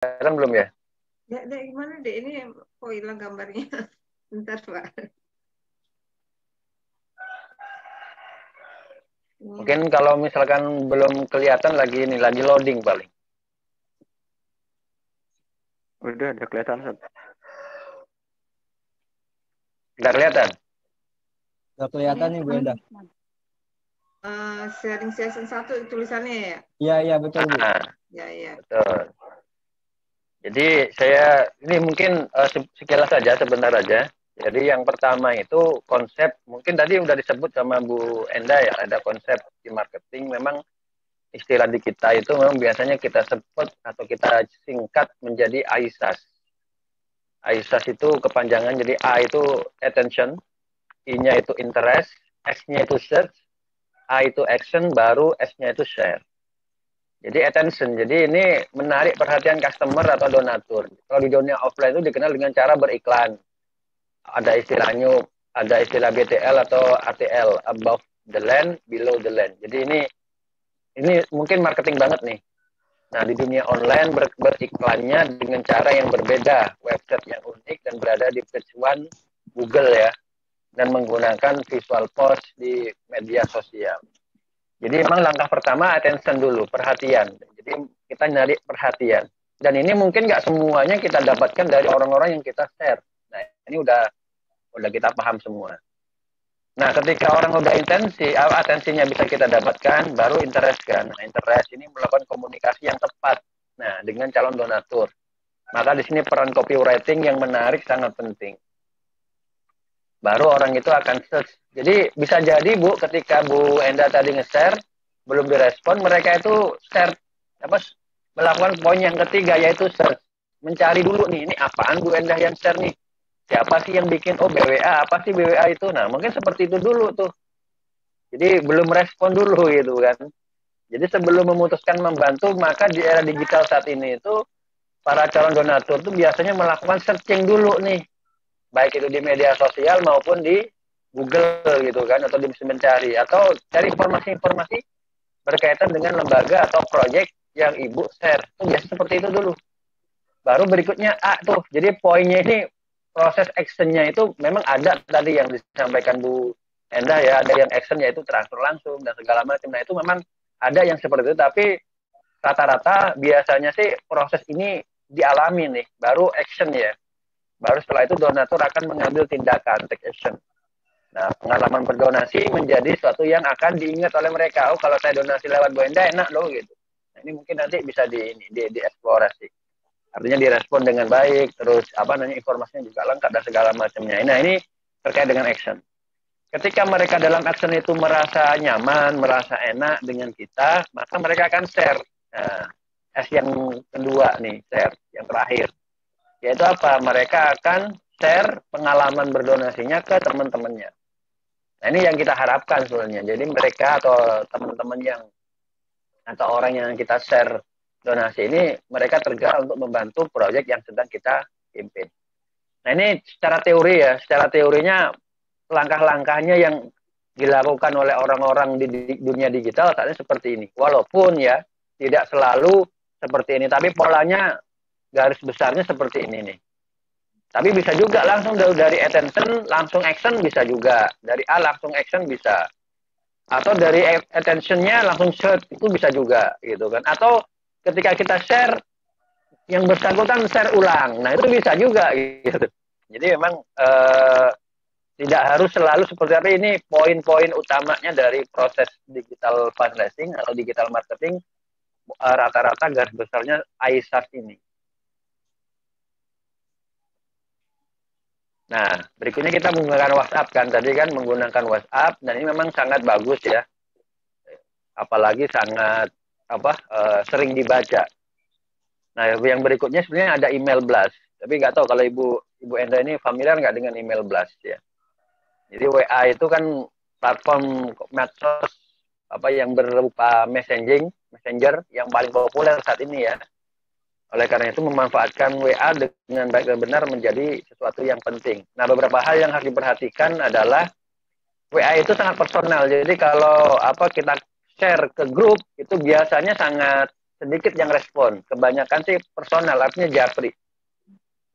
Sekarang belum ya? Ya, dek, gimana deh? Ini kok hilang gambarnya? Bentar, Pak. Ini. Mungkin kalau misalkan belum kelihatan lagi ini lagi loading paling. Udah kelihatan, Ustaz. Nggak kelihatan? Nggak kelihatan nih Bu Enda. Sharing session 1 tulisannya ya? Iya betul Bu. Ya, ya. Betul. Jadi saya ini mungkin sekilas saja sebentar aja. Jadi yang pertama itu konsep mungkin tadi udah disebut sama Bu Enda ya, ada konsep di marketing. Memang istilah di kita itu memang biasanya kita sebut atau kita singkat menjadi AISAS. AISAS itu kepanjangan, jadi A itu attention, I-nya itu interest, S-nya itu search, A itu action, baru S-nya itu share. Jadi attention, jadi ini menarik perhatian customer atau donatur. Kalau di dunia offline itu dikenal dengan cara beriklan. Ada istilahnya, ada istilah BTL atau ATL, above the land, below the land. Jadi ini mungkin marketing banget nih. Nah, di dunia online beriklannya dengan cara yang berbeda, website yang unik dan berada di page one Google ya, dan menggunakan visual post di media sosial. Jadi memang langkah pertama attention dulu, perhatian. Jadi kita nyari perhatian. Dan ini mungkin nggak semuanya kita dapatkan dari orang-orang yang kita share. Nah, ini udah kita paham semua. Nah, ketika orang udah atensinya bisa kita dapatkan, baru interest kan. Nah, interest ini melakukan komunikasi yang tepat. Nah, dengan calon donatur. Maka di sini peran copywriting yang menarik sangat penting. Baru orang itu akan search. Jadi bisa jadi Bu, ketika Bu Enda tadi nge-share, belum direspon, mereka itu share melakukan poin yang ketiga yaitu search. Mencari dulu nih, ini apaan Bu Enda yang share nih? Siapa sih yang bikin? Oh, BWA, apa sih BWA itu? Nah, mungkin seperti itu dulu tuh. Jadi belum respon dulu gitu kan. Jadi sebelum memutuskan membantu, maka di era digital saat ini itu para calon donatur itu biasanya melakukan searching dulu nih. Baik itu di media sosial maupun di Google gitu kan, atau di mencari atau cari informasi-informasi berkaitan dengan lembaga atau proyek yang Ibu share. Itu biasa seperti itu dulu. Baru berikutnya A tuh. Jadi poinnya ini proses actionnya itu memang ada tadi yang disampaikan Bu Enda ya, ada yang action yaitu transfer langsung dan segala macam. Nah itu memang ada yang seperti itu, tapi rata-rata biasanya sih proses ini dialami nih, baru action ya. Baru setelah itu donatur akan mengambil tindakan, take action. Nah, pengalaman berdonasi menjadi sesuatu yang akan diingat oleh mereka. Oh, kalau saya donasi lewat Bu Enda enak loh gitu. Nah, ini mungkin nanti bisa dieksplorasi. Artinya direspon dengan baik, terus informasinya juga lengkap dan segala macamnya. Nah, ini terkait dengan action. Ketika mereka dalam action itu merasa nyaman, merasa enak dengan kita, maka mereka akan share. Nah, S yang kedua nih, share, yang terakhir. Yaitu apa? Mereka akan share pengalaman berdonasinya ke teman-temannya. Nah, ini yang kita harapkan sebenarnya. Jadi mereka atau teman-teman yang atau orang yang kita share donasi ini, mereka tergerak untuk membantu proyek yang sedang kita pimpin. Nah, ini secara teori ya, secara teorinya langkah-langkahnya yang dilakukan oleh orang-orang di dunia digital saat ini seperti ini. Walaupun ya tidak selalu seperti ini, tapi polanya garis besarnya seperti ini nih. Tapi bisa juga langsung dari attention langsung action bisa juga. Dari A langsung action bisa. Atau dari attention-nya langsung search itu bisa juga gitu kan. Atau ketika kita share yang bersangkutan share ulang. Nah, itu bisa juga gitu. Jadi memang tidak harus selalu seperti apa. Ini poin-poin utamanya dari proses digital fundraising atau digital marketing, rata-rata garis besarnya AISAS ini. Nah, berikutnya kita menggunakan WhatsApp kan. Tadi kan menggunakan WhatsApp dan ini memang sangat bagus ya. Apalagi sangat sering dibaca. Nah, yang berikutnya sebenarnya ada email blast. Tapi nggak tahu kalau Ibu Enda ini familiar nggak dengan email blast ya. Jadi WA itu kan platform medsos yang berupa messenger yang paling populer saat ini ya. Oleh karena itu memanfaatkan WA dengan baik dan benar menjadi sesuatu yang penting. Nah, beberapa hal yang harus diperhatikan adalah WA itu sangat personal. Jadi kalau kita share ke grup itu biasanya sangat sedikit yang respon. Kebanyakan sih personal, artinya japri.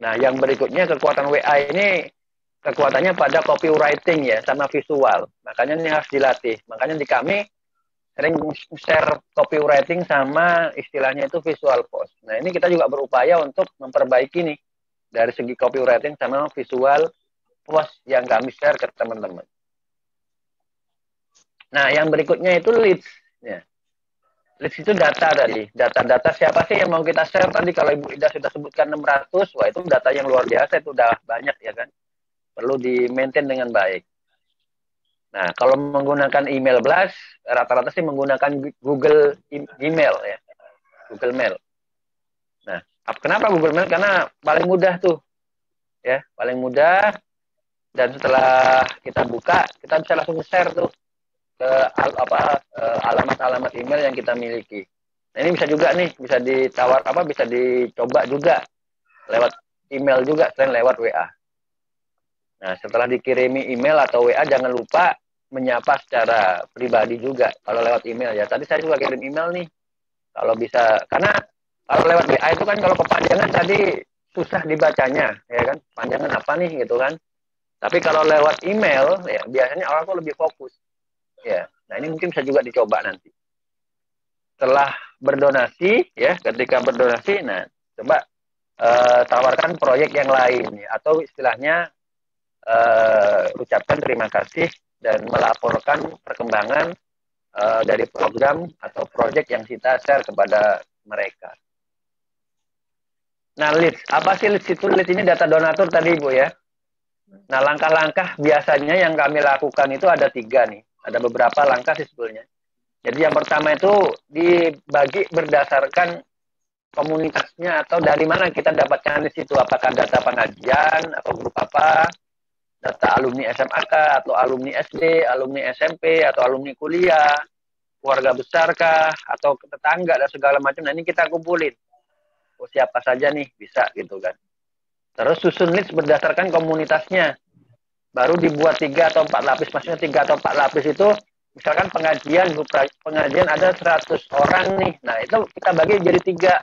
Nah, yang berikutnya kekuatan WA ini kekuatannya pada copywriting ya, sama visual. Makanya ini harus dilatih. Makanya di kami sering share copywriting sama istilahnya itu visual post. Nah, ini kita juga berupaya untuk memperbaiki nih dari segi copywriting sama visual post yang kami share ke teman-teman. Nah, yang berikutnya itu leads. Ya. Leads itu data tadi. Data-data siapa sih yang mau kita share tadi? Kalau Ibu Ida sudah sebutkan 600, wah itu data yang luar biasa, itu udah banyak ya kan. Perlu di-maintain dengan baik. Nah, kalau menggunakan email blast, rata-rata sih menggunakan Google Email ya. Google Mail. Nah, kenapa Google Mail? Karena paling mudah tuh. Ya, paling mudah. Dan setelah kita buka, kita bisa langsung share tuh ke alamat-alamat email yang kita miliki. Nah, ini bisa juga nih, bisa bisa dicoba juga lewat email juga selain lewat WA. Nah, setelah dikirimi email atau WA, jangan lupa menyapa secara pribadi juga kalau lewat email ya. Tadi saya juga kirim email nih. Kalau bisa, karena kalau lewat WA itu kan kalau kepanjangan tadi susah dibacanya, ya kan? Panjangan apa nih gitu kan? Tapi kalau lewat email ya biasanya orang tuh lebih fokus. Ya. Nah, ini mungkin bisa juga dicoba nanti. Setelah berdonasi ya, ketika berdonasi, nah coba tawarkan proyek yang lain ya, atau istilahnya ucapkan terima kasih dan melaporkan perkembangan dari program atau proyek yang kita share kepada mereka. Nah, leads. Apa sih leads itu? Leads ini data donatur tadi, Bu ya. Nah, langkah-langkah biasanya yang kami lakukan itu ada 3 nih. Ada beberapa langkah sih sebetulnya. Jadi yang pertama itu dibagi berdasarkan komunitasnya atau dari mana kita dapatkan di situ. Apakah data pengajian atau grup apa, data alumni SMAK atau alumni SD, alumni SMP atau alumni kuliah, keluarga besarkah atau tetangga dan segala macam. Nah, ini kita kumpulin. Oh, siapa saja nih bisa gitu kan. Terus susun list berdasarkan komunitasnya. Baru dibuat 3 atau 4 lapis. Maksudnya 3 atau 4 lapis itu misalkan pengajian ada 100 orang nih. Nah, itu kita bagi jadi 3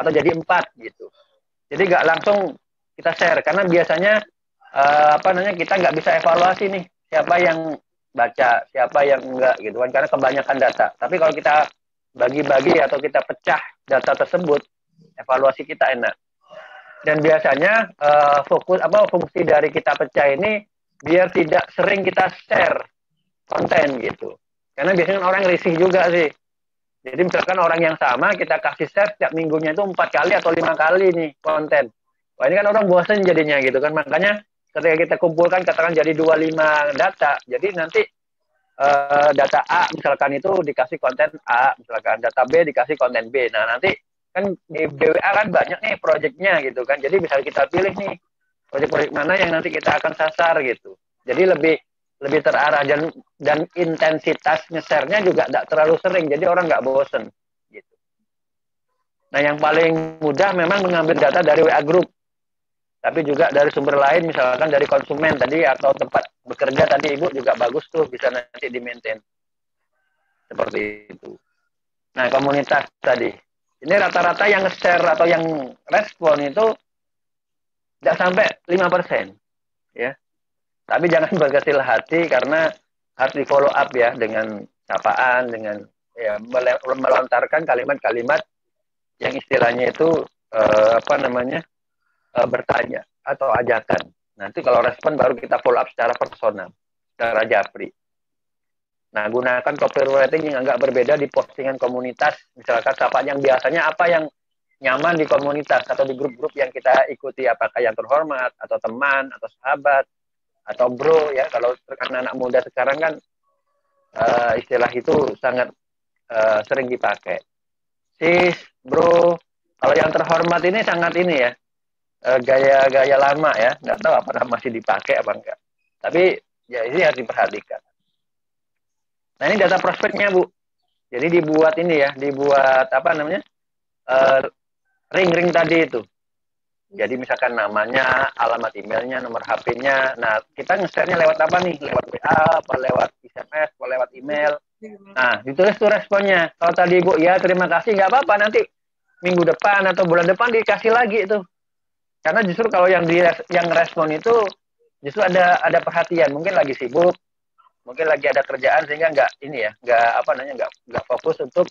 atau jadi 4 gitu. Jadi nggak langsung kita share karena biasanya kita nggak bisa evaluasi nih siapa yang baca, siapa yang enggak gitu kan karena kebanyakan data. Tapi kalau kita bagi-bagi atau kita pecah data tersebut, evaluasi kita enak. Dan biasanya fungsi dari kita pecah ini biar tidak sering kita share konten gitu. Karena biasanya orang risih juga sih. Jadi misalkan orang yang sama kita kasih share setiap minggunya itu 4 kali atau 5 kali nih konten. Wah, ini kan orang bosan jadinya gitu kan. Makanya ketika kita kumpulkan katakan jadi 25 data. Jadi nanti data A misalkan itu dikasih konten A, misalkan data B dikasih konten B. Nah, nanti kan di BWA kan banyak nih proyeknya gitu kan. Jadi bisa kita pilih nih proyek-proyek mana yang nanti kita akan sasar gitu. Jadi lebih terarah dan intensitas nge-share-nya juga tidak terlalu sering. Jadi orang nggak bosen gitu. Nah, yang paling mudah memang mengambil data dari WA Group. Tapi juga dari sumber lain misalkan dari konsumen tadi atau tempat bekerja tadi Ibu juga bagus tuh bisa nanti di-maintain. Seperti itu. Nah, komunitas tadi. Ini rata-rata yang share atau yang respon itu tidak sampai 5%. Ya. Tapi jangan berkecil hati karena harus di follow up ya dengan sapaan, dengan ya, melontarkan kalimat-kalimat yang istilahnya itu bertanya atau ajakan. Nanti kalau respon baru kita follow up secara personal, secara japri. Nah, gunakan copywriting yang agak berbeda di postingan komunitas. Misalkan sapaan yang biasanya apa yang nyaman di komunitas atau di grup-grup yang kita ikuti. Apakah yang terhormat, atau teman, atau sahabat, atau bro ya. Kalau anak-anak muda sekarang kan istilah itu sangat sering dipakai. Sis, bro. Kalau yang terhormat ini sangat ini ya. Gaya-gaya lama ya. Nggak tahu apakah masih dipakai apa enggak. Tapi ya ini harus diperhatikan. Nah, ini data prospeknya, Bu. Jadi dibuat ini ya, ring-ring tadi itu. Jadi misalkan namanya, alamat emailnya, nomor HP-nya. Nah, kita nge-share-nya lewat apa nih? Lewat WA, apa lewat SMS, apa lewat email. Nah, ditulis tuh responnya. Kalau tadi Ibu, ya terima kasih, nggak apa-apa. Nanti minggu depan atau bulan depan dikasih lagi itu. Karena justru kalau yang respon itu justru ada perhatian. Mungkin lagi sibuk, mungkin lagi ada kerjaan sehingga nggak ini ya, nggak fokus untuk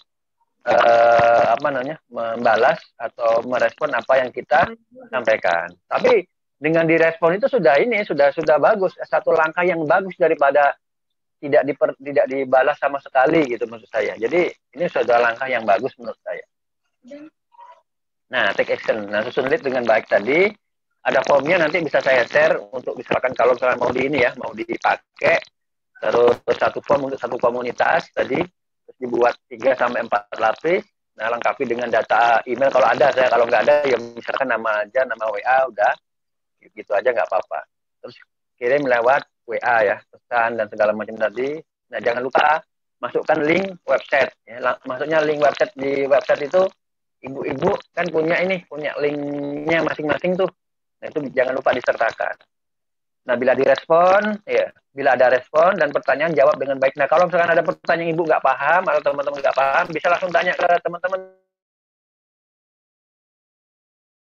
membalas atau merespon apa yang kita sampaikan. Tapi dengan direspon itu sudah bagus, satu langkah yang bagus daripada tidak dibalas sama sekali gitu maksud saya. Jadi ini sudah langkah yang bagus menurut saya. Nah, take action. Nah, susun lead dengan baik tadi. Ada formnya nanti bisa saya share untuk misalkan kalau kalian mau mau dipakai. Terus satu form untuk satu komunitas tadi. Terus dibuat 3 sampai 4 lapis. Nah, lengkapi dengan data email kalau ada. Kalau nggak ada ya misalkan nama aja, nama WA udah. Gitu aja nggak apa-apa. Terus kirim lewat WA ya, pesan dan segala macam tadi. Nah, jangan lupa masukkan link website. Ya. Maksudnya link website di website itu ibu-ibu kan punya linknya masing-masing tuh. Nah, itu jangan lupa disertakan. Nah, bila ada respon dan pertanyaan jawab dengan baik. Nah, kalau misalkan ada pertanyaan ibu nggak paham atau teman-teman nggak paham, bisa langsung tanya ke teman-teman